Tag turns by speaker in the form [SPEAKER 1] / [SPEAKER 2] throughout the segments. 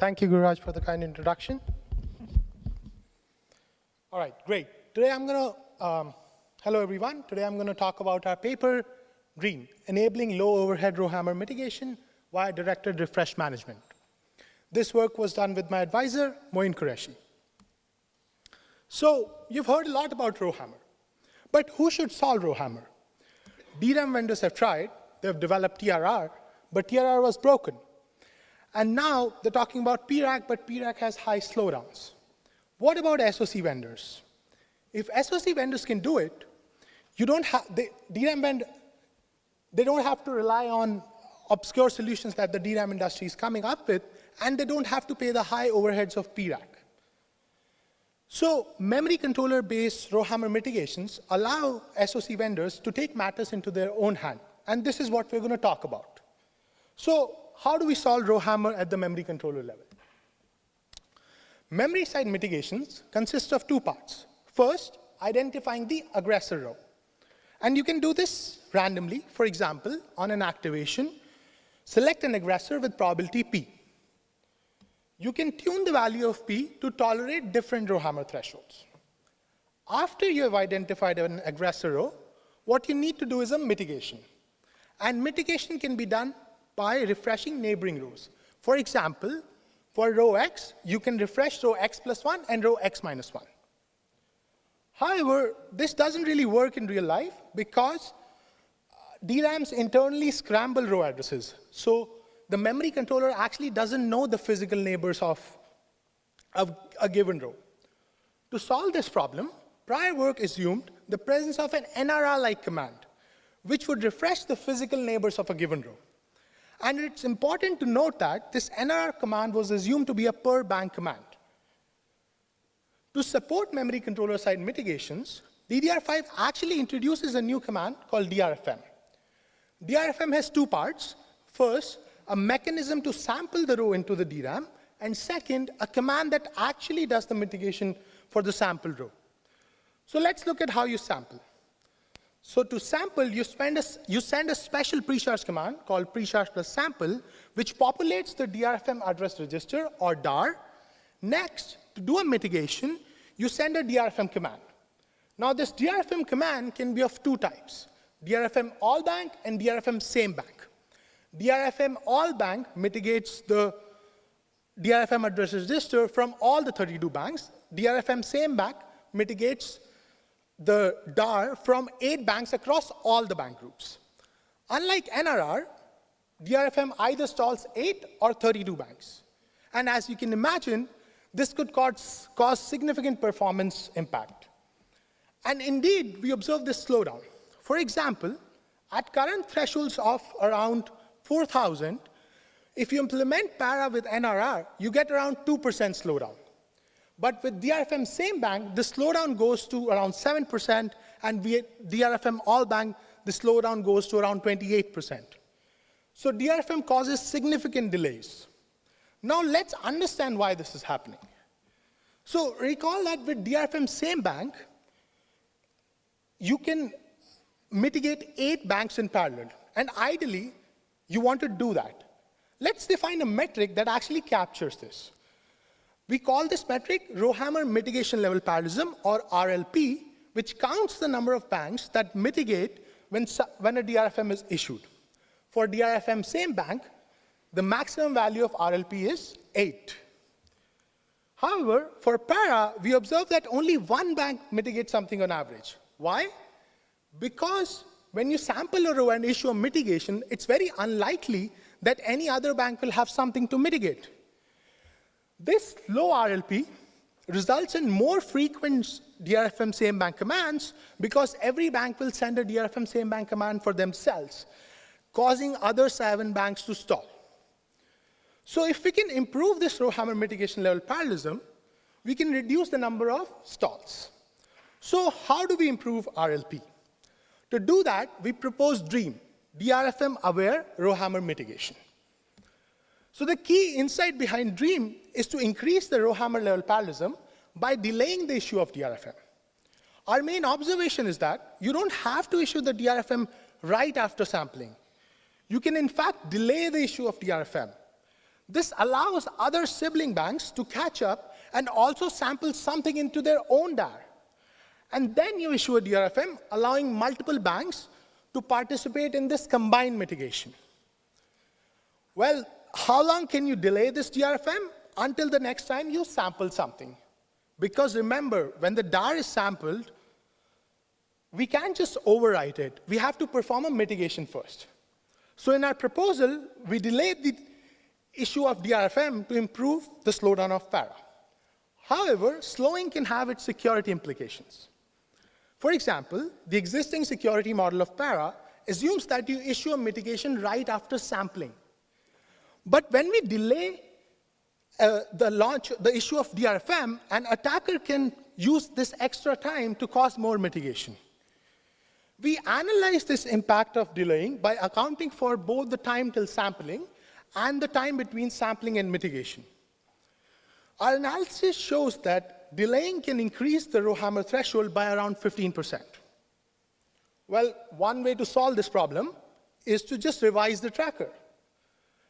[SPEAKER 1] Thank you, Gururaj, for the kind introduction. All right, great. Today I'm going to, hello everyone. Today I'm going to talk about our paper, DREAM, Enabling Low Overhead Rowhammer Mitigation via Directed Refresh Management. This work was done with my advisor, Moin Qureshi. So you've heard a lot about Rowhammer, but who should solve Rowhammer? DRAM vendors have tried. They've developed TRR, but TRR was broken. And now they're talking about PRAC, but PRAC has high slowdowns. What about SoC vendors? If SoC vendors can do it, you don't have, DRAM vendor, they don't have to rely on obscure solutions that the DRAM industry is coming up with, and they don't have to pay the high overheads of PRAC. So memory controller-based Rowhammer mitigations allow SoC vendors to take matters into their own hand, and this is what we're going to talk about. So how do we solve Rowhammer at the memory controller level? Memory side mitigations consist of two parts. First, identifying the aggressor row. And you can do this randomly. For example, on an activation, select an aggressor with probability P. You can tune the value of P to tolerate different Rowhammer thresholds. After you have identified an aggressor row, what you need to do is a mitigation. And mitigation can be done by refreshing neighboring rows. For example, for row X, you can refresh row X plus 1 and row X minus 1. However, this doesn't really work in real life because DRAMs internally scramble row addresses. So the memory controller actually doesn't know the physical neighbors of a given row. To solve this problem, prior work assumed the presence of an NRR-like command, which would refresh the physical neighbors of a given row. And it's important to note that this NRR command was assumed to be a per bank command. To support memory controller side mitigations, DDR5 actually introduces a new command called DRFM. DRFM has two parts. First, a mechanism to sample the row into the DRAM, and second, a command that actually does the mitigation for the sample row. So let's look at how you sample. So to sample, you send a special precharge command called precharge plus sample, which populates the DRFM address register, or DAR. Next, to do a mitigation, you send a DRFM command. Now, this DRFM command can be of two types, DRFM all bank and DRFM same bank. DRFM all bank mitigates the DRFM address register from all the 32 banks. DRFM same bank mitigates the DAR from 8 banks across all the bank groups. Unlike NRR, DRFM either stalls 8 or 32 banks. And as you can imagine, this could cause significant performance impact. And indeed, we observe this slowdown. For example, at current thresholds of around 4,000, if you implement para with NRR, you get around 2% slowdown. But with DRFM same bank, the slowdown goes to around 7%, and with DRFM all bank, the slowdown goes to around 28%. So DRFM causes significant delays. Now let's understand why this is happening. So recall that with DRFM same bank, you can mitigate 8 banks in parallel, and ideally, you want to do that. Let's define a metric that actually captures this. We call this metric Rowhammer Mitigation Level Parallelism, or RLP, which counts the number of banks that mitigate when a DRFM is issued. For DRFM same bank, the maximum value of RLP is 8. However, for para, we observe that only one bank mitigates something on average. Why? Because when you sample a row and issue a mitigation, it's very unlikely that any other bank will have something to mitigate. This low RLP results in more frequent DRFM same bank commands because every bank will send a DRFM same bank command for themselves, causing other 7 banks to stall. So if we can improve this Rowhammer mitigation level parallelism, we can reduce the number of stalls. So how do we improve RLP? To do that, we propose DREAM, DRFM aware Rowhammer mitigation. So the key insight behind DREAM is to increase the Rowhammer level parallelism by delaying the issue of DRFM. Our main observation is that you don't have to issue the DRFM right after sampling. You can, in fact, delay the issue of DRFM. This allows other sibling banks to catch up and also sample something into their own DAR. And then you issue a DRFM, allowing multiple banks to participate in this combined mitigation. Well, how long can you delay this DRFM? Until the next time you sample something. Because remember, when the DAR is sampled, we can't just overwrite it. We have to perform a mitigation first. So in our proposal, we delayed the issue of DRFM to improve the slowdown of para. However, slowing can have its security implications. For example, the existing security model of para assumes that you issue a mitigation right after sampling. But when we delay the issue of DRFM, an attacker can use this extra time to cause more mitigation. We analyze this impact of delaying by accounting for both the time till sampling and the time between sampling and mitigation. Our analysis shows that delaying can increase the Rowhammer threshold by around 15%. Well, one way to solve this problem is to just revise the tracker.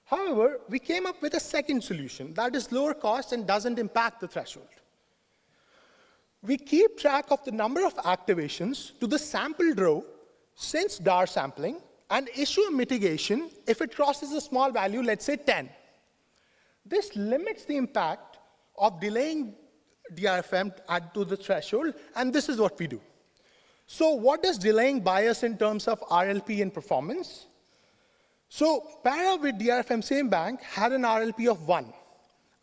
[SPEAKER 1] However, we came up with a second solution that is lower cost and doesn't impact the threshold. We keep track of the number of activations to the sampled row since DAR sampling and issue a mitigation if it crosses a small value, let's say 10. This limits the impact of delaying DRFM to the threshold, and this is what we do. So what does delaying buy us in terms of RLP and performance? So para with DRFM same bank had an RLP of 1.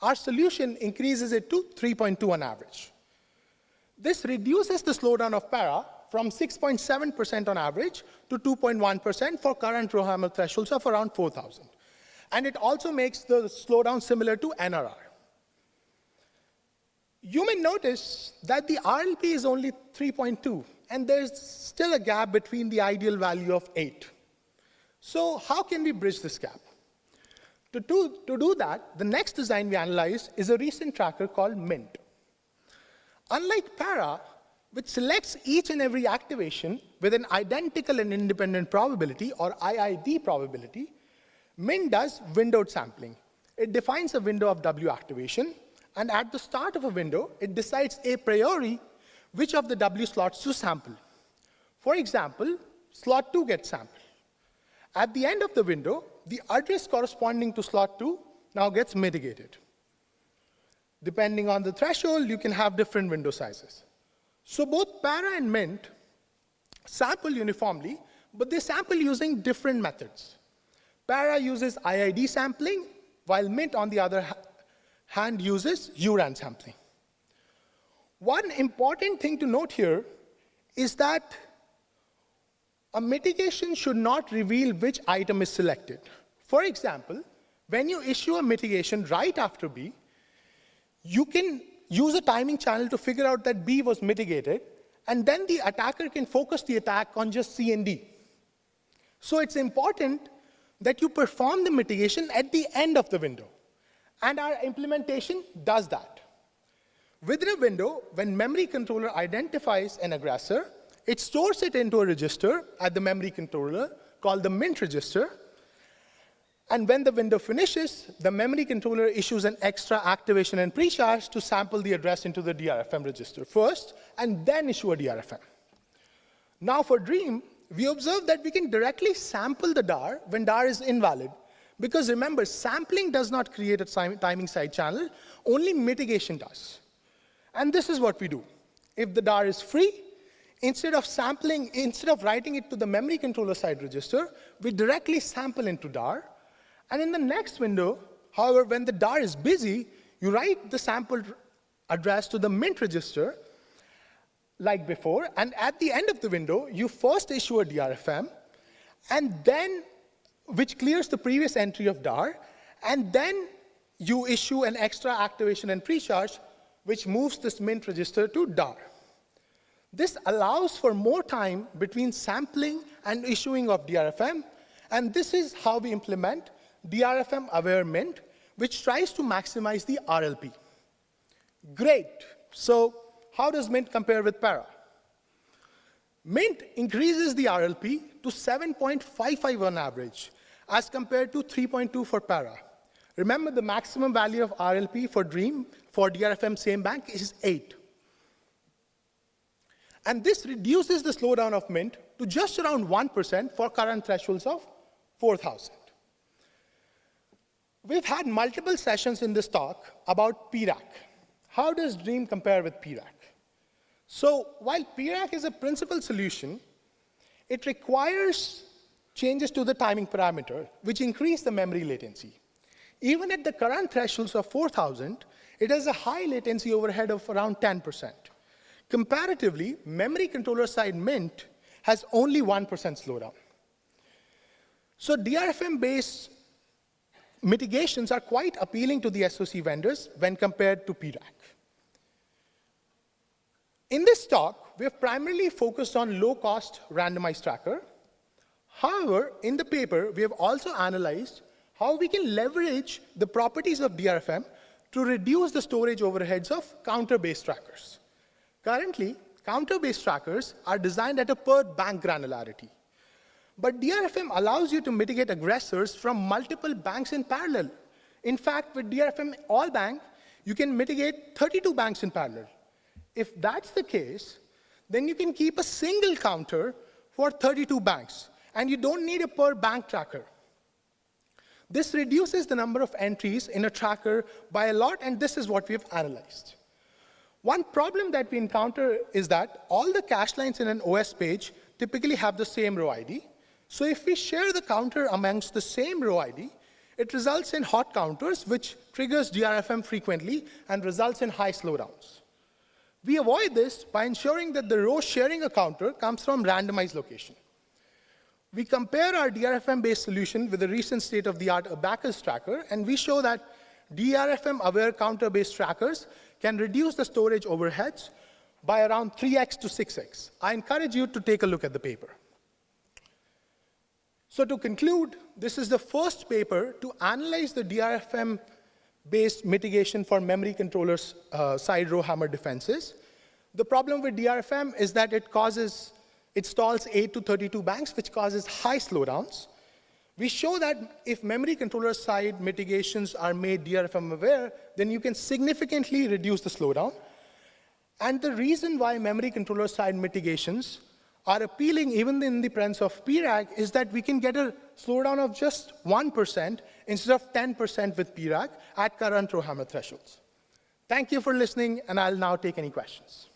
[SPEAKER 1] Our solution increases it to 3.2 on average. This reduces the slowdown of para from 6.7% on average to 2.1% for current Rowhammer thresholds of around 4,000. And it also makes the slowdown similar to NRR. You may notice that the RLP is only 3.2, and there's still a gap between the ideal value of 8. So how can we bridge this gap? To do that, the next design we analyzed is a recent tracker called Mint. Unlike para, which selects each and every activation with an identical and independent probability, or IID probability, Mint does windowed sampling. It defines a window of W activation, and at the start of a window, it decides a priori which of the W slots to sample. For example, slot 2 gets sampled. At the end of the window, the address corresponding to slot 2 now gets mitigated. Depending on the threshold, you can have different window sizes. So both para and Mint sample uniformly, but they sample using different methods. Para uses IID sampling, while Mint, on the other hand, uses URAN sampling. One important thing to note here is that a mitigation should not reveal which item is selected. For example, when you issue a mitigation right after B, you can use a timing channel to figure out that B was mitigated, and then the attacker can focus the attack on just C and D. So it's important that you perform the mitigation at the end of the window, and our implementation does that. Within a window, when memory controller identifies an aggressor, it stores it into a register at the memory controller called the Mint register. And when the window finishes, the memory controller issues an extra activation and pre-charge to sample the address into the DRFM register first, and then issue a DRFM. Now for Dream, we observe that we can directly sample the DAR when DAR is invalid. Because remember, sampling does not create a timing side channel, only mitigation does. And this is what we do. If the DAR is free, instead of writing it to the memory controller side register, we directly sample into DAR. And in the next window, however, when the DAR is busy, you write the sampled address to the Mint register, like before, and at the end of the window, you first issue a DRFM, and then, which clears the previous entry of DAR, and then you issue an extra activation and pre-charge, which moves this Mint register to DAR. This allows for more time between sampling and issuing of DRFM, and this is how we implement DRFM-aware Mint, which tries to maximize the RLP. Great. So how does Mint compare with para? Mint increases the RLP to 7.55 on average, as compared to 3.2 for para, Remember, the maximum value of RLP for DREAM, for DRFM same bank, is 8. And this reduces the slowdown of mint to just around 1% for current thresholds of 4,000. We've had multiple sessions in this talk about PRAC. How does DREAM compare with PRAC? So while PRAC is a principal solution, it requires changes to the timing parameter, which increase the memory latency. Even at the current thresholds of 4,000, it has a high latency overhead of around 10%. Comparatively, memory controller side mint has only 1% slowdown. So DRFM-based mitigations are quite appealing to the SoC vendors when compared to PRAC. In this talk, we have primarily focused on low-cost randomized tracker. However, in the paper, we have also analyzed how we can leverage the properties of DRFM to reduce the storage overheads of counter-based trackers. Currently, counter-based trackers are designed at a per-bank granularity. But DRFM allows you to mitigate aggressors from multiple banks in parallel. In fact, with DRFM all-bank, you can mitigate 32 banks in parallel. If that's the case, then you can keep a single counter for 32 banks, and you don't need a per-bank tracker. This reduces the number of entries in a tracker by a lot, and this is what we have analyzed. One problem that we encounter is that all the cache lines in an OS page typically have the same row ID. So if we share the counter amongst the same row ID, it results in hot counters, which triggers DRFM frequently and results in high slowdowns. We avoid this by ensuring that the row sharing a counter comes from randomized location. We compare our DRFM-based solution with the recent state-of-the-art Abacus tracker, and we show that DRFM-aware counter-based trackers can reduce the storage overheads by around 3x to 6x. I encourage you to take a look at the paper. So to conclude, this is the first paper to analyze the DRFM-based mitigation for memory controllers side rowhammer defenses. The problem with DRFM is that it stalls 8 to 32 banks, which causes high slowdowns. We show that if memory controller side mitigations are made DRFM aware, then you can significantly reduce the slowdown. And the reason why memory controller side mitigations are appealing even in the presence of PRAC is that we can get a slowdown of just 1% instead of 10% with PRAC at current rowhammer thresholds. Thank you for listening, and I'll now take any questions.